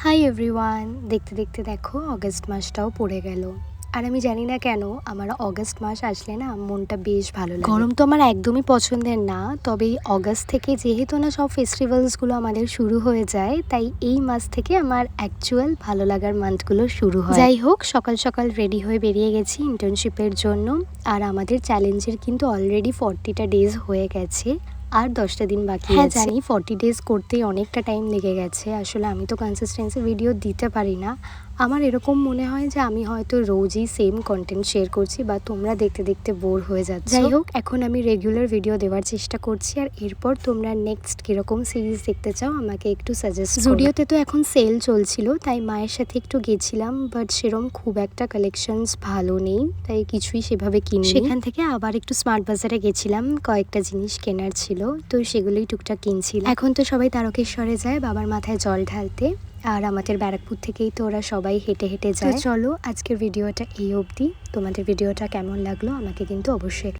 Hi everyone, দেখতে দেখতে দেখো অগস্ট মাসটাও পড়ে গেল। আর আমি জানি না কেন আমার অগস্ট মাস আসলে না মনটা বেশ ভালো লাগে। গরম তো আমার একদমই পছন্দের না, তবে এই অগস্ট থেকে যেহেতু না সব ফেস্টিভ্যালসগুলো আমাদের শুরু হয়ে যায়, তাই এই মাস থেকে আমার অ্যাকচুয়াল ভালো লাগার মান্থগুলো শুরু হয়। যাই হোক, সকাল সকাল রেডি হয়ে বেরিয়ে গেছি ইন্টার্নশিপের জন্য। আর আমাদের চ্যালেঞ্জের কিন্তু অলরেডি 40টা ডেজ হয়ে গেছে, আর 10টা দিন বাকি আছে। জানি 40 ডেজ করতেই অনেকটা টাইম লেগে গেছে। আসলে আমি তো কনসিস্টেন্সি ভিডিও দিতে পারি না। আমার এরকম মনে হয় যে আমি হয়তো রোজই সেম কন্টেন্ট শেয়ার করছি, বা তোমরা দেখতে দেখতে বোর হয়ে যাচ্ছ। যাই হোক, এখন আমি রেগুলার ভিডিও দেওয়ার চেষ্টা করছি। আর এরপর তোমরা নেক্সট কিরকম সিরিজ দেখতে চাও আমাকে একটু সাজেস্ট করো। জুডিওতে তো এখন সেল চলছিল, তাই মায়ের সাথে একটু গেছিলাম, বাট সেরকম খুব একটা কালেকশনস ভালো নেই, তাই কিছুই সেভাবে কিনি। সেখান থেকে আবার একটু স্মার্ট বাজারে গেছিলাম, কয়েকটা জিনিস কেনার ছিল, তো সেগুলোই টুকটাক কিনছিলাম। এখন তো সবাই তারকেশ্বরে যায় বাবার মাথায় জল ঢালতে, আর আমাদের ব্যারাকপুর থেকেই তো ওরা সবাই হেঁটে হেঁটে যায়। চলো, আজকের ভিডিওটা এই অবধি। তোমাদের ভিডিওটা কেমন লাগলো আমাকে কিন্তু অবশ্যই